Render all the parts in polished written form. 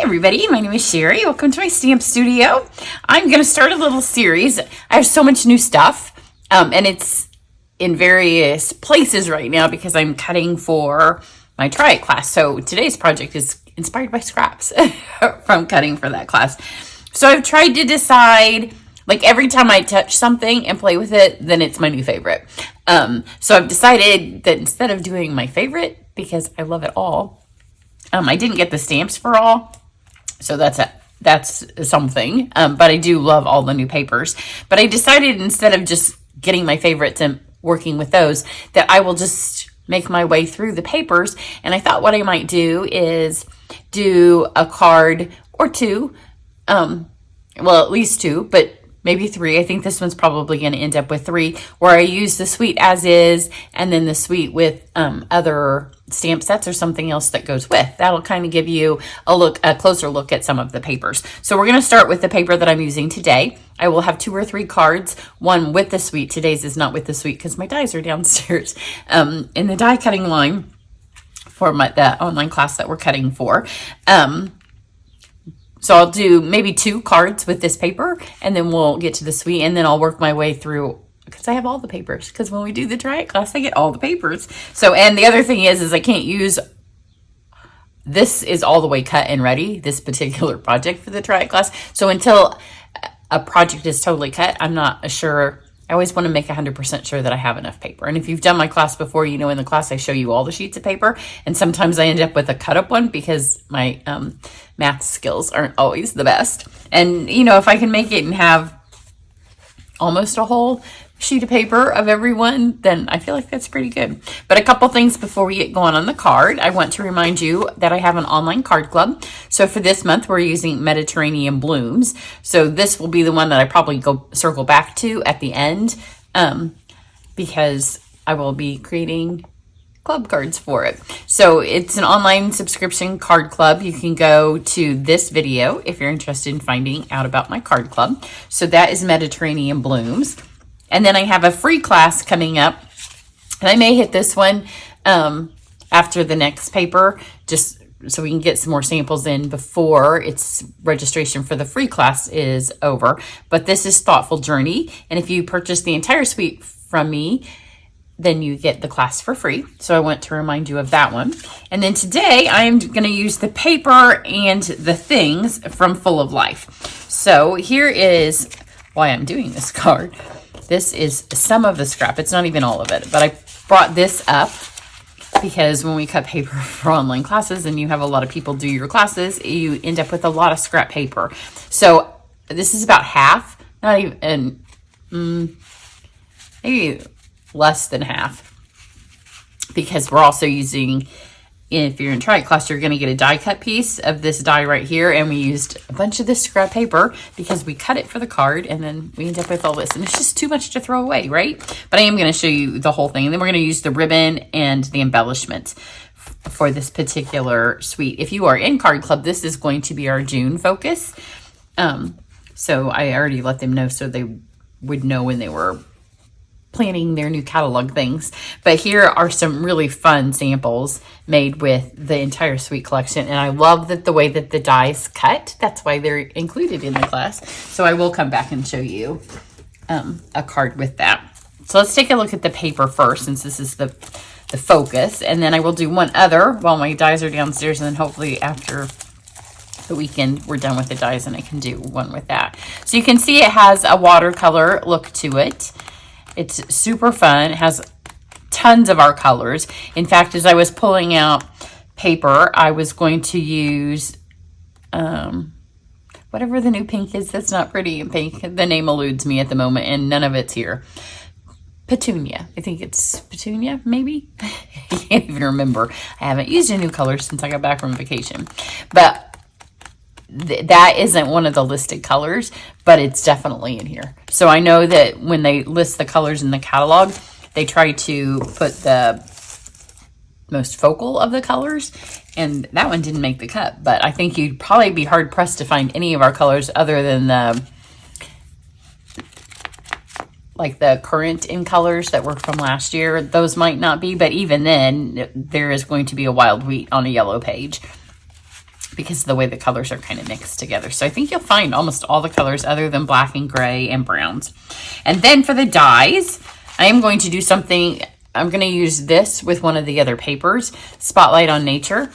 everybody, my name is Sherry. Welcome to my stamp studio. I'm going to start a little series. I have so much new stuff, and it's in various places right now because I'm cutting for my Try It class. So today's project is inspired by scraps from cutting for that class. So I've tried to decide, like every time I touch something and play with it, then it's my new favorite. So I've decided that instead of doing my favorite, because I love it all, I didn't get the stamps for all. So that's something, but I do love all the new papers. But I decided instead of just getting my favorites and working with those, that I will just make my way through the papers. And I thought what I might do is do a card or two, well, at least two, but maybe three. I think this one's probably going to end up with three, where I use the suite as is, and then the suite with other stamp sets or something else that goes with. That'll kind of give you a closer look at some of the papers. So we're going to start with the paper that I'm using today. I will have 2 or 3 cards, one with the suite. Today's is not with the suite because my dies are downstairs in the die cutting line for the online class that we're cutting for. So I'll do maybe 2 cards with this paper, and then we'll get to the suite, and then I'll work my way through, because I have all the papers, because when we do the Try It class, I get all the papers. So, and the other thing is I can't use, this is all the way cut and ready, this particular project for the Try It class. So until a project is totally cut, I'm not sure. I always want to make 100% sure that I have enough paper. And if you've done my class before, you know in the class I show you all the sheets of paper. And sometimes I end up with a cut up one because my math skills aren't always the best. And, you know, if I can make it and have almost a whole sheet of paper of every one, then I feel like that's pretty good. But a couple things before we get going on the card. I want to remind you that I have an online card club. So for this month, we're using Mediterranean Blooms. So this will be the one that I probably circle back to at the end, because I will be creating club cards for it. So it's an online subscription card club. You can go to this video if you're interested in finding out about my card club. So that is Mediterranean Blooms. And then I have a free class coming up, and I may hit this one after the next paper, just so we can get some more samples in before its registration for the free class is over. But this is Thoughtful Journey, and if you purchase the entire suite from me, then you get the class for free. So I want to remind you of that one. And then today I'm going to use the paper and the things from Full of Life. So here is why I'm doing this card. This is some of the scrap. It's not even all of it, but I brought this up because when we cut paper for online classes and you have a lot of people do your classes, you end up with a lot of scrap paper. So this is about half, not even, maybe less than half, because we're also using, if you're in Try It class, you're going to get a die cut piece of this die right here, and we used a bunch of this scrap paper because we cut it for the card, and then we end up with all this, and it's just too much to throw away, right? But I am going to show you the whole thing, and then we're going to use the ribbon and the embellishments for this particular suite. If you are in Card Club, this is going to be our June focus. So I already let them know so they would know when they were planning their new catalog things. But here are some really fun samples made with the entire suite collection, and I love that the way that the dies cut. That's why they're included in the class. So I will come back and show you a card with that. So let's take a look at the paper first, since this is the focus, and then I will do one other while my dies are downstairs, and then hopefully after the weekend we're done with the dies and I can do one with that. So you can see it has a watercolor look to it. It's super fun. It has tons of our colors. In fact, as I was pulling out paper, I was going to use whatever the new pink is that's not pretty in pink. The name eludes me at the moment, and none of it's here. Petunia. I think it's Petunia, maybe? I can't even remember. I haven't used a new color since I got back from vacation. But that isn't one of the listed colors, but it's definitely in here. So I know that when they list the colors in the catalog, they try to put the most focal of the colors, and that one didn't make the cut. But I think you'd probably be hard pressed to find any of our colors other than the current in colors that were from last year. Those might not be, but even then there is going to be a wild wheat on a yellow page, because of the way the colors are kind of mixed together. So I think you'll find almost all the colors other than black and gray and browns. And then for the dies, I am going to do something. I'm going to use this with one of the other papers, Spotlight on Nature.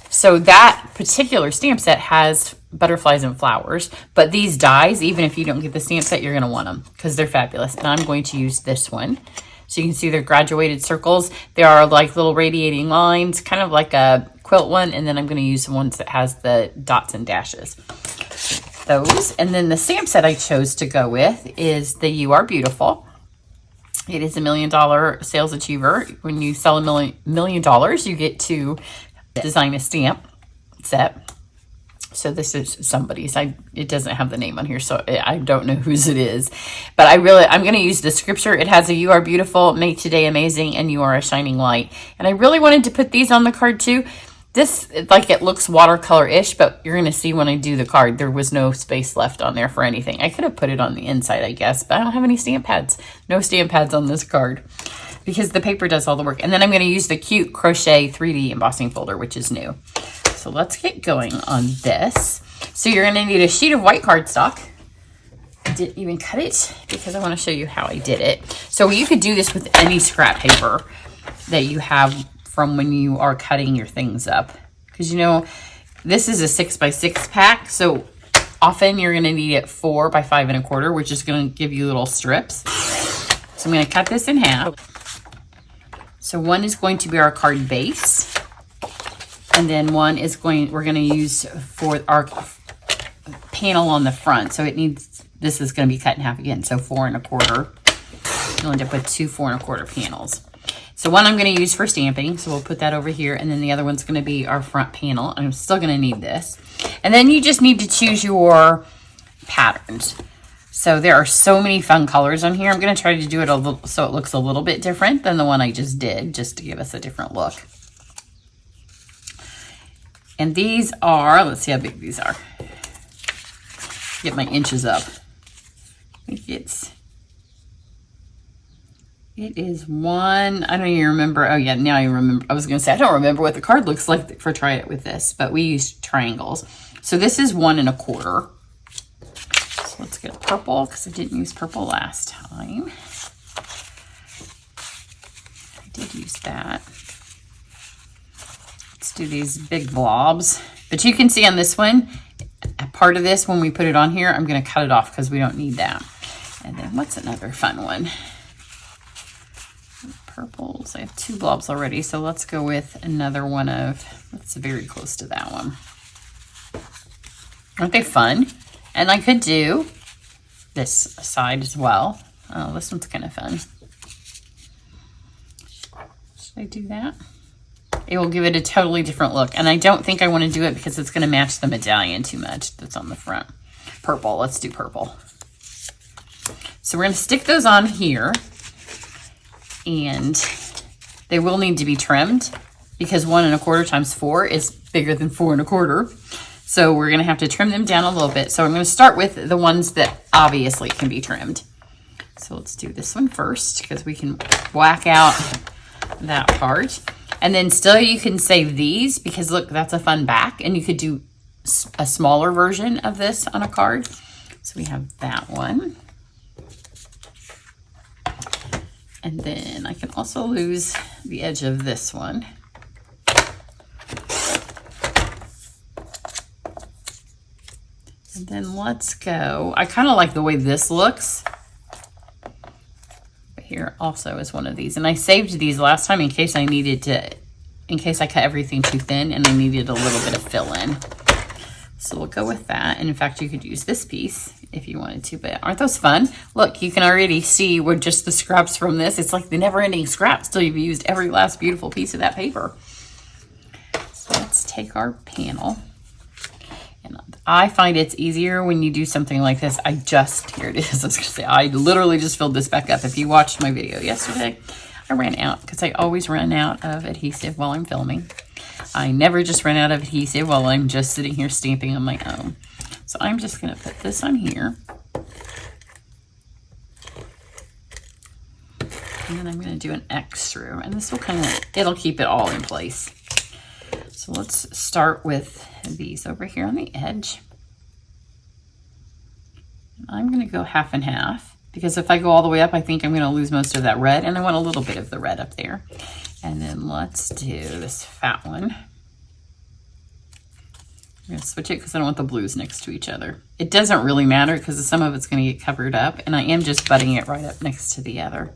So that particular stamp set has butterflies and flowers, but these dies, even if you don't get the stamp set, you're going to want them because they're fabulous. And I'm going to use this one. So you can see they're graduated circles. They are like little radiating lines, kind of like a quilt one. And then I'm going to use the ones that has the dots and dashes. Those. And then the stamp set I chose to go with is the You Are Beautiful. It is $1 million sales achiever. When you sell $1 million, you get to design a stamp set. So this is somebody's. It doesn't have the name on here, so I don't know whose it is. But I'm going to use the scripture. It has a You Are Beautiful, Make Today Amazing, and You Are a Shining Light. And I really wanted to put these on the card too. This, like, it looks watercolor-ish, but you're going to see when I do the card, there was no space left on there for anything. I could have put it on the inside, I guess, but I don't have any stamp pads. No stamp pads on this card because the paper does all the work. And then I'm going to use the cute crochet 3D embossing folder, which is new. So let's get going on this. So you're going to need a sheet of white cardstock. I didn't even cut it because I want to show you how I did it. So you could do this with any scrap paper that you have from when you are cutting your things up, because you know this is a 6x6 pack, so often you're going to need it 4 by 5 1/4, which is going to give you little strips. So I'm going to cut this in half. So one is going to be our card base, and then one is we're going to use for our panel on the front. So this is going to be cut in half again, so 4 1/4. You'll end up with 2 4 1/4 panels. So one I'm going to use for stamping, so we'll put that over here, and then the other one's going to be our front panel. I'm still going to need this. And then you just need to choose your patterns. So there are so many fun colors on here. I'm going to try to do it a little so it looks a little bit different than the one I just did, just to give us a different look. And these are, let's see how big these are. Get my inches up. I think it is one, I don't even remember. Oh yeah, now I remember. I was going to say, I don't remember what the card looks like for try it with this, but we used triangles. So this is 1 1/4. So let's get purple because I didn't use purple last time. I did use that. Let's do these big blobs. But you can see on this one, a part of this, when we put it on here, I'm going to cut it off because we don't need that. And then what's another fun one? Purples. I have 2 blobs already, so let's go with another one that's very close to that one. Aren't they fun? And I could do this side as well. Oh, this one's kind of fun. Should I do that? It will give it a totally different look, and I don't think I want to do it because it's going to match the medallion too much that's on the front. Purple. Let's do purple. So we're going to stick those on here. And they will need to be trimmed because 1 1/4 times 4 is bigger than 4 1/4. So we're going to have to trim them down a little bit. So I'm going to start with the ones that obviously can be trimmed. So let's do this one first because we can whack out that part. And then still you can save these because look, that's a fun back. And you could do a smaller version of this on a card. So we have that one. And then I can also lose the edge of this one. And then let's go. I kind of like the way this looks. But here also is one of these. And I saved these last time in case I cut everything too thin and I needed a little bit of fill in. So we'll go with that. And in fact, you could use this piece if you wanted to, but aren't those fun? Look, you can already see with just the scraps from this. It's like the never-ending scraps till you've used every last beautiful piece of that paper. So let's take our panel. And I find it's easier when you do something like this. Here it is. I was going to say, I literally just filled this back up. If you watched my video yesterday, I ran out because I always run out of adhesive while I'm filming. I never just run out of adhesive while I'm just sitting here stamping on my own. So I'm just going to put this on here. And then I'm going to do an X through. And this will it'll keep it all in place. So let's start with these over here on the edge. I'm going to go half and half, because if I go all the way up, I think I'm going to lose most of that red, and I want a little bit of the red up there. And then let's do this fat one. I'm going to switch it because I don't want the blues next to each other. It doesn't really matter because some of it's going to get covered up, and I am just butting it right up next to the other.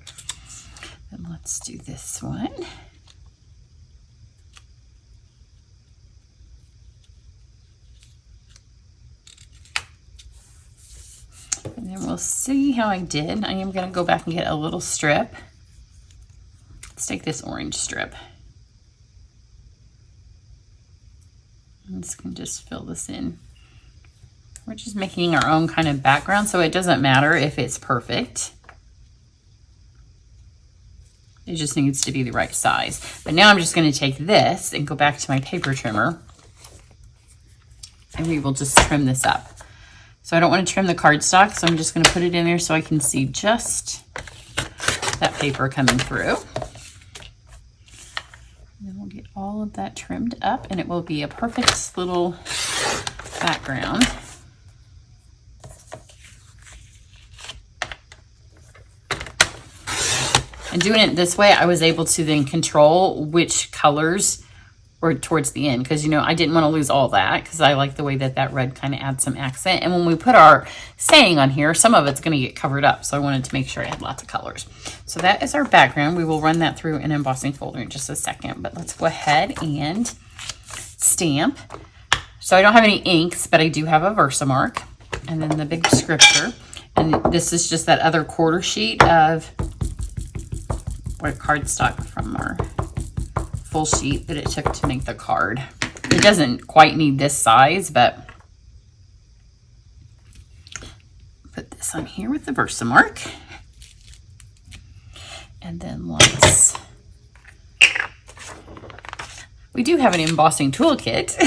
And let's do this one. And then we'll see how I did. I am going to go back and get a little strip. Let's take this orange strip. I'm just going to just fill this in. We're just making our own kind of background, so it doesn't matter if it's perfect. It just needs to be the right size. But now I'm just going to take this and go back to my paper trimmer, and we will just trim this up. So I don't want to trim the cardstock, so I'm just going to put it in there so I can see just that paper coming through. And then we'll get all of that trimmed up, and it will be a perfect little background. And doing it this way, I was able to then control which colors were towards the end, because, you know, I didn't want to lose all that, because I like the way that that red kind of adds some accent. And when we put our saying on here, some of it's going to get covered up, so I wanted to make sure I had lots of colors. So that is our background. We will run that through an embossing folder in just a second, but let's go ahead and stamp. So I don't have any inks, but I do have a Versamark, and then the big scripture. And this is just that other quarter sheet of white cardstock from our full sheet that it took to make the card. It doesn't quite need this size, but put this on here with the Versamark. And then we do have an embossing toolkit,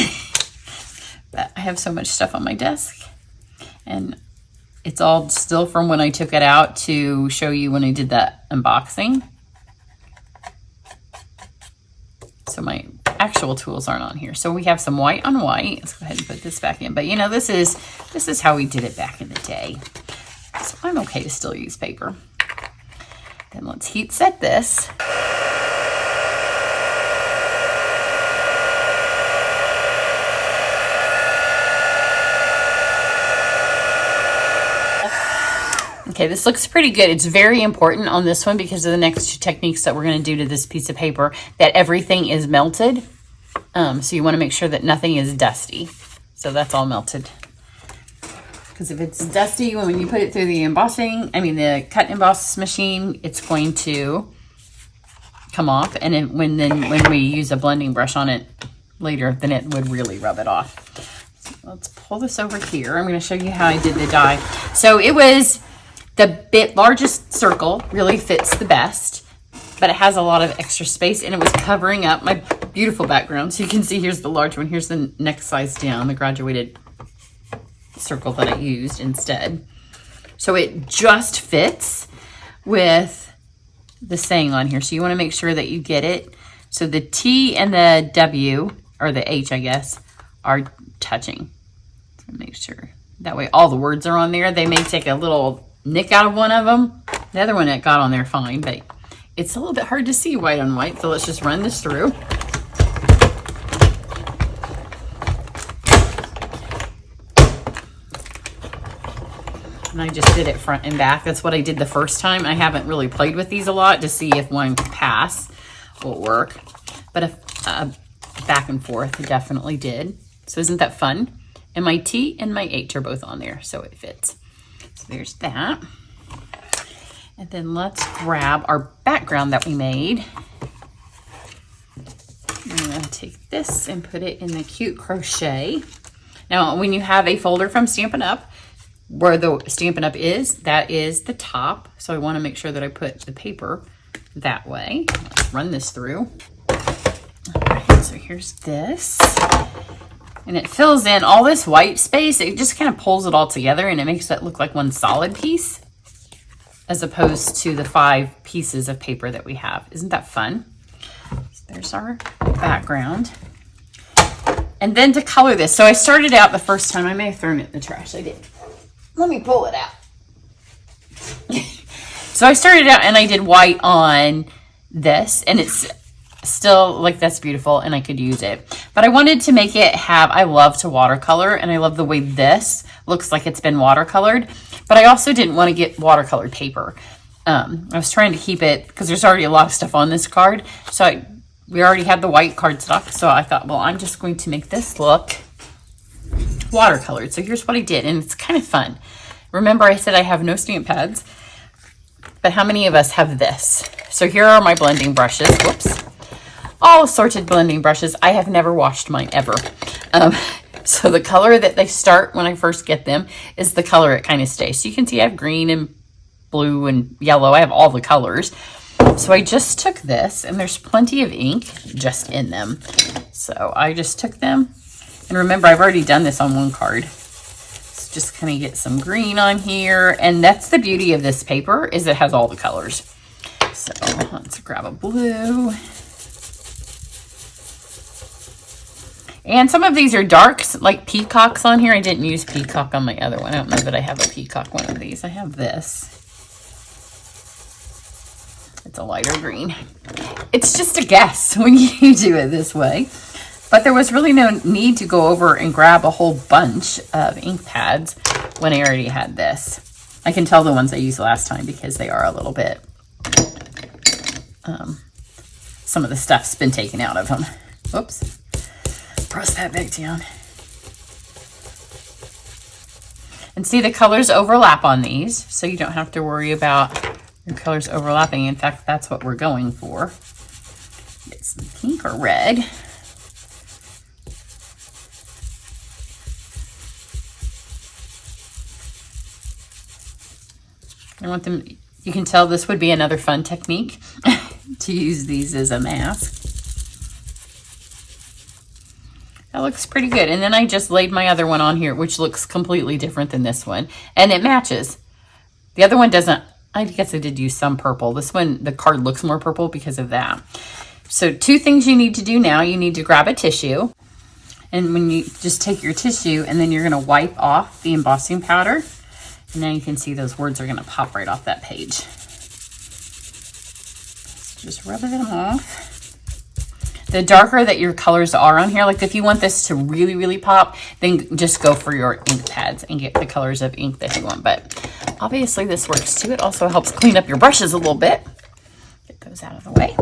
but I have so much stuff on my desk, and it's all still from when I took it out to show you when I did that unboxing. So my actual tools aren't on here. So we have some white on white. Let's go ahead and put this back in. But you know, this is how we did it back in the day. So I'm okay to still use paper. Then let's heat set this. Okay, this looks pretty good. It's very important on this one because of the next two techniques that we're going to do to this piece of paper, that everything is melted. So you want to make sure that nothing is dusty. So that's all melted. Because if it's dusty, when you put it through the the cut and emboss machine, it's going to come off. And when we use a blending brush on it later, then it would really rub it off. So let's pull this over here. I'm going to show you how I did the die. So it was the largest circle really fits the best, but it has a lot of extra space, and it was covering up my beautiful background. So you can see here's the large one. Here's the next size down, the graduated circle that I used instead. So it just fits with the saying on here. So you want to make sure that you get it. So the T and the W, or the H, I guess, are touching. So make sure. That way all the words are on there. They may take a little nick out of one of them. The other one that got on there fine, but it's a little bit hard to see white on white. So let's just run this through. And I just did it front and back. That's what I did the first time. I haven't really played with these a lot to see if one could pass will work. But back and forth, it definitely did. So isn't that fun? And my T and my H are both on there, so it fits. So there's that. And then let's grab our background that we made. I'm going to take this and put it in the cute crochet. Now, when you have a folder from Stampin' Up, where the Stampin' Up is, that is the top. So I want to make sure that I put the paper that way. Let's run this through. All right, so here's this. And it fills in all this white space. It just kind of pulls it all together, and it makes it look like one solid piece as opposed to the 5 pieces of paper that we have. Isn't that fun? So there's our background. And then to color this, so I started out the first time, I may have thrown it in the trash, I did. Let me pull it out. So I started out and I did white on this, and it's still like, that's beautiful and I could use it. But I wanted to make it have, I love to watercolor and I love the way this looks like it's been watercolored, but I also didn't want to get watercolored paper. I was trying to keep it, because there's already a lot of stuff on this card. So we already had the white cardstock. So I thought, well, I'm just going to make this look watercolored. So here's what I did, and it's kind of fun. Remember I said I have no stamp pads, but how many of us have this? So here are my blending brushes. Whoops. All assorted blending brushes. I have never washed mine ever. So the color that they start when I first get them is the color it kind of stays. So you can see I have green and blue and yellow. I have all the colors. So I just took this, and there's plenty of ink just in them. So I just took them, and remember I've already done this on one card. So just kind of get some green on here, and that's the beauty of this paper, is it has all the colors. So let's grab a blue. And some of these are darks, like peacocks on here. I didn't use peacock on my other one. I don't know that I have a peacock one of these. I have this. It's a lighter green. It's just a guess when you do it this way. But there was really no need to go over and grab a whole bunch of ink pads when I already had this. I can tell the ones I used last time because they are a little bit, some of the stuff's been taken out of them. Whoops. Press that back down. And see, the colors overlap on these, so you don't have to worry about your colors overlapping. In fact, that's what we're going for. Get some pink or red. I want them, you can tell this would be another fun technique to use these as a mask. That looks pretty good. And then I just laid my other one on here, which looks completely different than this one. And it matches. The other one doesn't. I guess I did use some purple. This one, the card looks more purple because of that. So 2 things you need to do now. You need to grab a tissue. And when you just take your tissue, and then you're going to wipe off the embossing powder. And now you can see those words are going to pop right off that page. So just rub them off. The darker that your colors are on here, like if you want this to really, really pop, then just go for your ink pads and get the colors of ink that you want. But obviously this works too. It also helps clean up your brushes a little bit. Get those out of the way.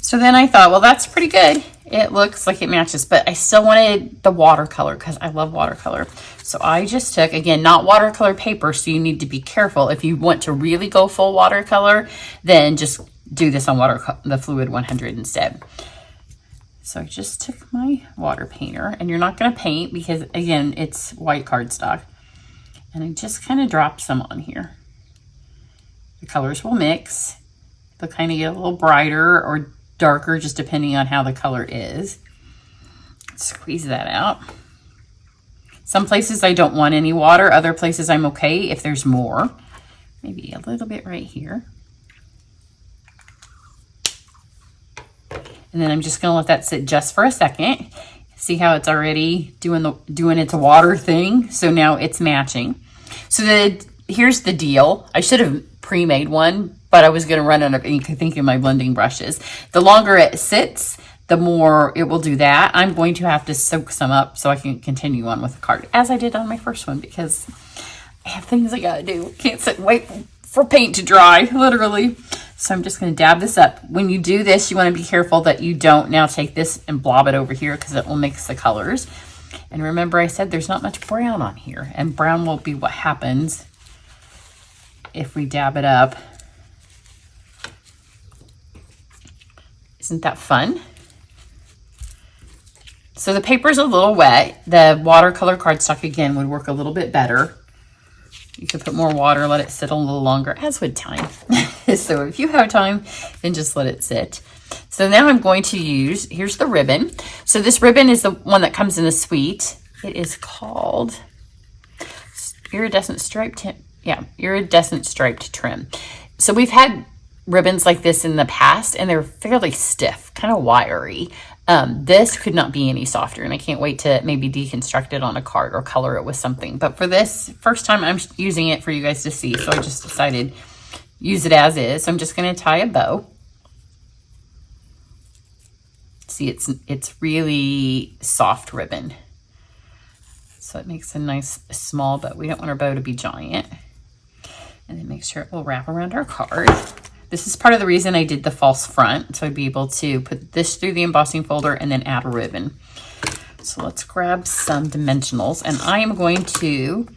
So then I thought, well, that's pretty good. It looks like it matches, but I still wanted the watercolor because I love watercolor. So I just took, again, not watercolor paper, so you need to be careful. If you want to really go full watercolor, then just do this on the Fluid 100 instead. So I just took my water painter, and you're not going to paint because, again, it's white cardstock. And I just kind of drop some on here. The colors will mix. They'll kind of get a little brighter or darker, just depending on how the color is. Squeeze that out. Some places I don't want any water. Other places I'm okay if there's more. Maybe a little bit right here. And then I'm just going to let that sit just for a second. See how it's already doing its water thing. So now it's matching. So here's the deal. I should have pre-made one, but I was going to run out of ink, I think, in my blending brushes. The longer it sits, the more it will do that. I'm going to have to soak some up so I can continue on with the card, as I did on my first one, because I have things I got to do. Can't sit and wait for paint to dry, literally. So I'm just going to dab this up. When you do this, you want to be careful that you don't now take this and blob it over here, because it will mix the colors. And remember I said there's not much brown on here, and brown will be what happens if we dab it up. Isn't that fun? So the paper's a little wet. The watercolor cardstock, again, would work a little bit better. You could put more water, let it sit a little longer, as would time. So if you have time, then just let it sit. So now I'm going to use, here's the ribbon. So this ribbon is the one that comes in the suite. It is called Iridescent Striped, Iridescent Striped Trim. So we've had ribbons like this in the past, and they're fairly stiff, kind of wiry. This could not be any softer, and I can't wait to maybe deconstruct it on a card or color it with something. But for this first time, I'm using it for you guys to see, so I just decided use it as is. So I'm just going to tie a bow. See, it's really soft ribbon, so it makes a nice small bow. We don't want our bow to be giant. And then make sure it will wrap around our card. This is part of the reason I did the false front, so I'd be able to put this through the embossing folder and then add a ribbon. So let's grab some dimensionals, and I am going to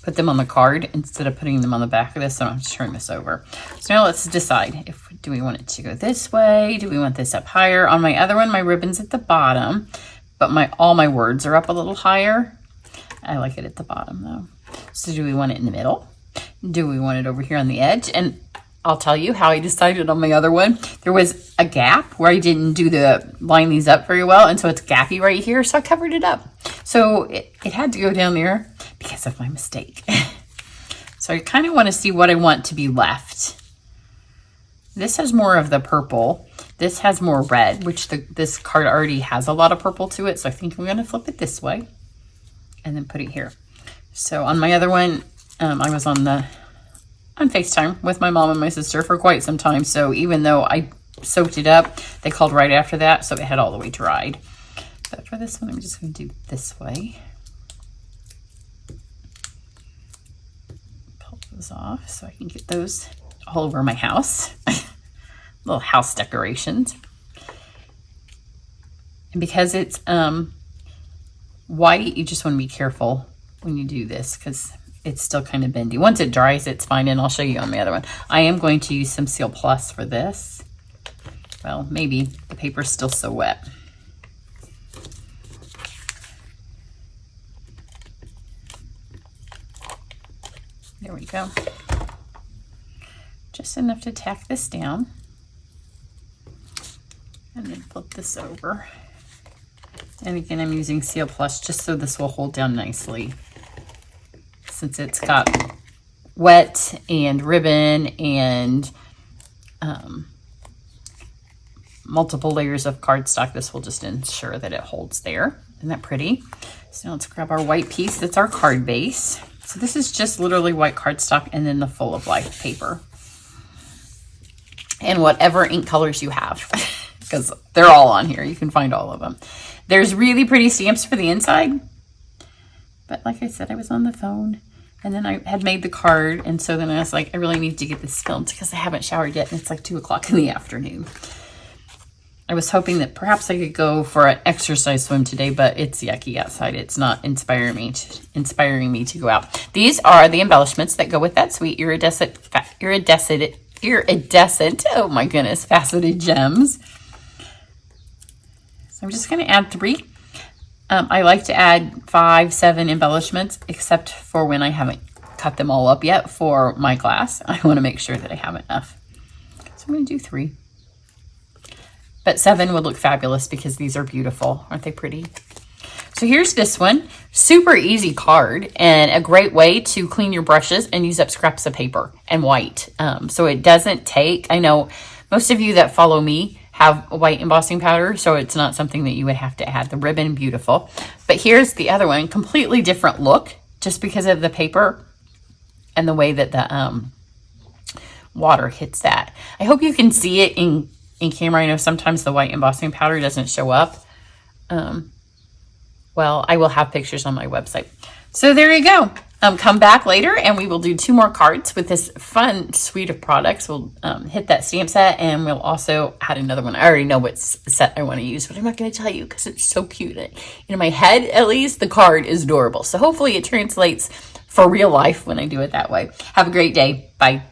put them on the card instead of putting them on the back of this. So I don't have to turn this over. So now let's decide, do we want it to go this way? Do we want this up higher? On my other one, my ribbon's at the bottom, but all my words are up a little higher. I like it at the bottom though. So do we want it in the middle? Do we want it over here on the edge? And I'll tell you how I decided on my other one. There was a gap where I didn't line these up very well, and so it's gappy right here, so I covered it up. So it had to go down there because of my mistake. So I kind of want to see what I want to be left. This has more of the purple. This has more red, which this card already has a lot of purple to it, so I think I'm going to flip it this way and then put it here. So on my other one, I was on FaceTime with my mom and my sister for quite some time. So even though I soaked it up, they called right after that, so it had all the way dried. But for this one, I'm just going to do this way. Pull those off so I can get those all over my house. Little house decorations. And because it's white, you just want to be careful when you do this because it's still kind of bendy. Once it dries, it's fine, and I'll show you on the other one. I am going to use some Seal Plus for this. Well, maybe the paper's still so wet. There we go. Just enough to tack this down. And then flip this over. And again, I'm using Seal Plus just so this will hold down nicely. Since it's got wet and ribbon and multiple layers of cardstock, this will just ensure that it holds there. Isn't that pretty? So now let's grab our white piece. That's our card base. So this is just literally white cardstock and then the Full of Life paper. And whatever ink colors you have, because they're all on here. You can find all of them. There's really pretty stamps for the inside. But like I said, I was on the phone and then I had made the card. And so then I was like, I really need to get this filmed because I haven't showered yet and it's like 2 o'clock in the afternoon. I was hoping that perhaps I could go for an exercise swim today, but it's yucky outside. It's not inspiring me to go out. These are the embellishments that go with that sweet iridescent, oh my goodness, faceted gems. So I'm just going to add 3. I like to add 5, 7 embellishments, except for when I haven't cut them all up yet for my class. I want to make sure that I have enough. So I'm going to do 3. But 7 would look fabulous because these are beautiful. Aren't they pretty? So here's this one. Super easy card and a great way to clean your brushes and use up scraps of paper and white. So it doesn't take, I know most of you that follow me have white embossing powder, so it's not something that you would have to add. The ribbon, beautiful. But here's the other one, completely different look just because of the paper and the way that the water hits that. I hope you can see it in camera. I know sometimes the white embossing powder doesn't show up. Well, I will have pictures on my website. So there you go. Come back later and we will do 2 more cards with this fun suite of products. We'll hit that stamp set and we'll also add another one. I already know what set I want to use, but I'm not going to tell you because it's so cute. In my head, at least, the card is adorable. So hopefully it translates for real life when I do it that way. Have a great day. Bye.